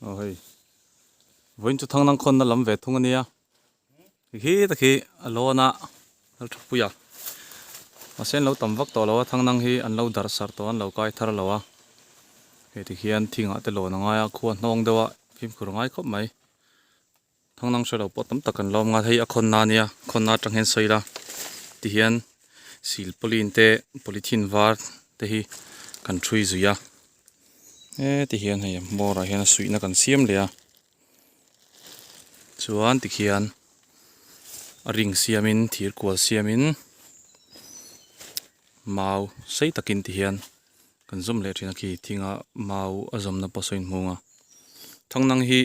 ôi vốn chú thằng năng con nó làm về thùng anh à khi ta khi alo na al chụp bùi à mà sen lâu tầm vắt to lâu thằng năng hi anh lâu dar sar to anh lâu cái thar lâu à thì khi anh thình ở tới lâu năng ai khuôn nong đâu à phim kurang ai khóc mấy thằng năng sẽ lâu bắt tấm tắc anh lâu ngã thấy con na nia con na chẳng hẹn xây ra thì hiện sil polythene te polythene var te hi kan thui zuya ti hian hei mora hian sui na kan siam le a chuan ti khian a ring siamin thir kual siamin mau sei takin ti hian kan zum le thina ki thinga mau azom na pasoin hmunga thangnang hi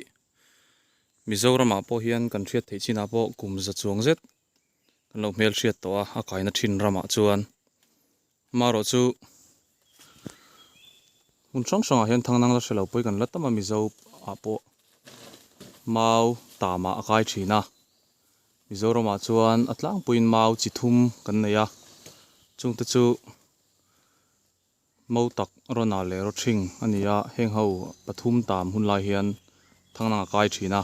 Mizoram a po hian kan thiat thei china po kumza chuang zet kan lo mel thiat to a kaina thin rama chuan maro chu mun chang chang hian thangnang la shelo poi kan latama mizo a po mau tama akai thina Mizoram a chuan atlang puin mau chithum kan neya chungte chu mau tak rona le ro thing ania heng ho pathum tam hun lai hian thangnang akai thina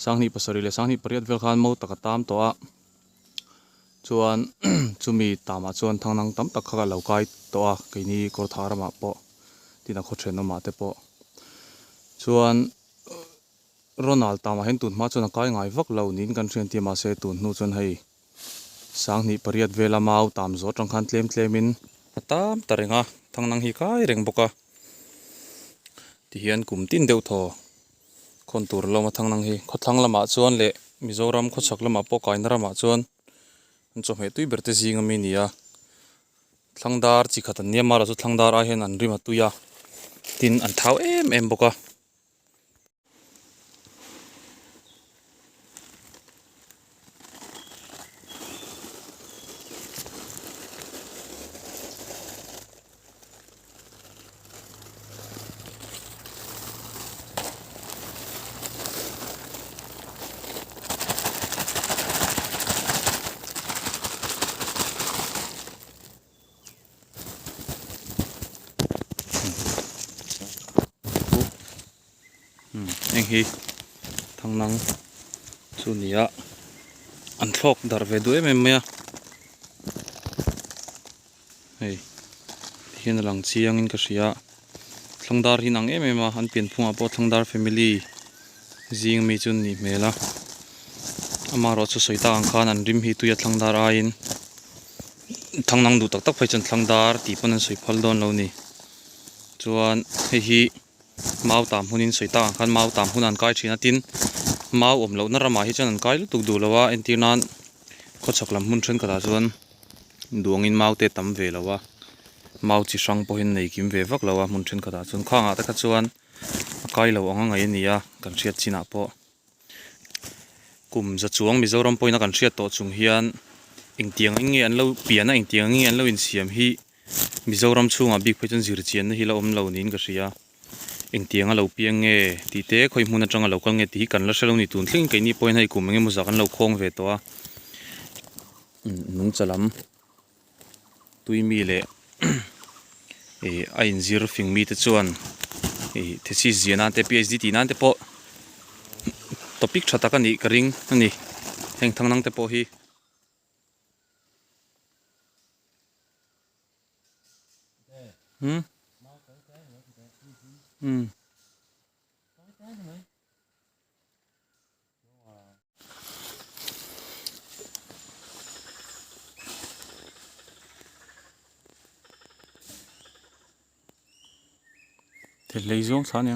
sangni pasari le sangni pariat vel khan mau tak tam to a chuan chumi tama chuan thangnang tam tak kha lo kai to a keini kor tharama po tina kho then ma te po chuan Ronald tama hen tun ma chuan kai ngai vak lo nin kan thian ti ma se tun nu chuan hei sangni pariat vela mau tam zo tang khan tlemin atam tarenga thangnang hi kai reng boka ti hian kum tin deuh tho khon tur lo ma thangnang hi khothlang lama chuan le Mizoram khochak lama po kaina rama chuan an chome tui berte zinga mi nia thlangdar chi khatan niam mara chu thlangdar a hian an rima tuya tin an thau em boka eng hi thangnang chu nia an thlok dar ve du em maya hei hian lang chiang in ka hria thlangdar hi nang em a an pian phunga po thlangdar family zing mi chun ni mela amaro chu soita ang khan an rim hi tuya thlangdar a in thangnang du tak tak phai chan thlangdar ti pon an soi phal don lo ni chuan hei hi mau tam hunin soita ang khan mau tam hun an kai thina tin mau om lo na rama hi chan an kai lu tuk du lawa entinan khochak lam hun then kata chuan duangin mau te tam ve lawa mau chi sang po hin nei kim ve vak lawa mun then kata chun khanga ta kha chuan kai lo anga ngai nia kan thiat china po kum za chuang Mizoram poina kan thiat to chung hian engtiang nge an lo piana engtiang nge an lo in siam hi Mizoram chunga big phai chun zir chian na hi lo om lo nin ka hria engtiang a lo piang nge ti te khoi hmun atanga lo kal nge ti kan la selo ni tun thling ke ni point hai kum nge mu zakan lo khong ve to a nung chalam tuimi le a in zir fing mi te chuan thesis ziana te PhD ti nan te po topic thata ka ni ka ring ani heng thangnang te po hi thế lấy xuống sao nhỉ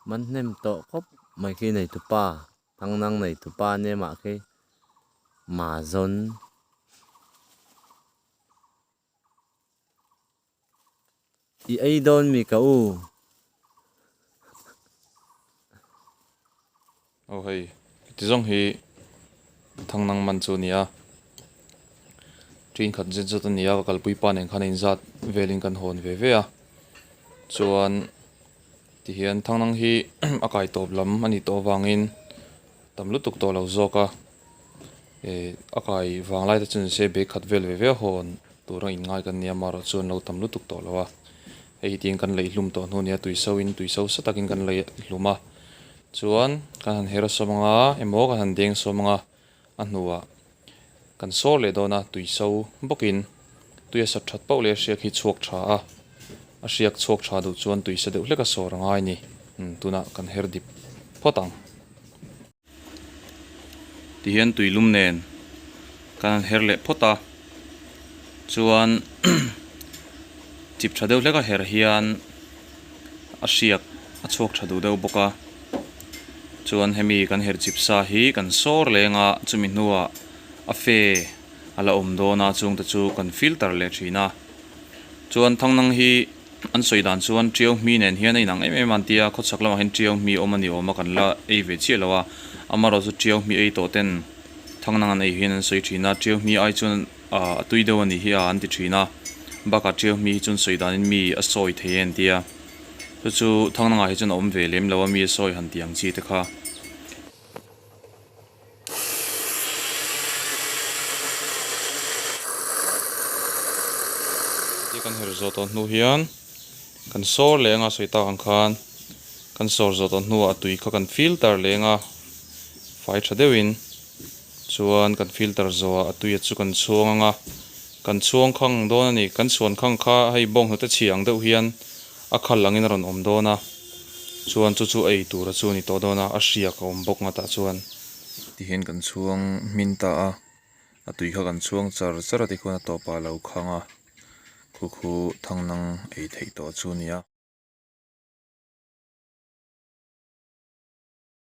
mình nem to khóc mấy cái này tụ pa thằng năng này tụ pa nè mà cái mà zon I ei don mi ka u. Oh hei ti zong hi thang nang man chu nia trin khat zet zet ania ka kalpui pa nen khan in zat velin kan hon ve ve a chuan ti hian thang nang hi akai top lam ani to wangin tamlu tuk to lo zoka akai wang lai ta chun se be khat vel ve ve hon tura in ngai kan nia maro chuan lo tamlu tuk to lawa hei ting kan lei hlum to nu nia tuiso satakin kan lei hluma chuan kan han hera somanga emo kan han deng somanga a hnuwa kan sor le dona tuiso bokin tuia sa that pau le hriak hi chuak tha a hriak chuak tha du chuan tuisa deuh hleka sor angai ni tuna kan her dip photang ti hian tuilum nen kan her le phota chuan chip tha deuh hleka her hian a hriak a chuak tha du deuh boka chuan hemi kan her chip sa hi kan sor lenga chumi hnuwa a fe ala om dona chung ta chu kan filter le thina chuan thangnang hi an soidan chuan trio mi nen hian inang em an tia khochak lama hin trio mi omani oma kan la ei ve chi lawa amaro chu trio mi ei to ten thangnang an ei hian an soi thina trio mi ai chuan a tuido ani hi an ti thina baka trio mi chun soidan in mi a soi thein tia chu thangnang a hi chun om ve lem lawa mi soi han tiang chi te kha kan her zot on nu hian kan sor lenga soita kan khan kan sor zot on nu a tui kha kan filter lenga fai tha deuin chuan kan filter zo a tui chu kan chuanga kan chuang khang don ani kan suan khang kha hei bong hota chiang deuh hian a khal langin ron om dona chuan chu ei tura chu ni to dona a hria ka om bok nga ta chuan ti hian kan chuang min ta a tui kha kan chuang char ati khona to pa lo khanga khu thangnang ei thei to chu nia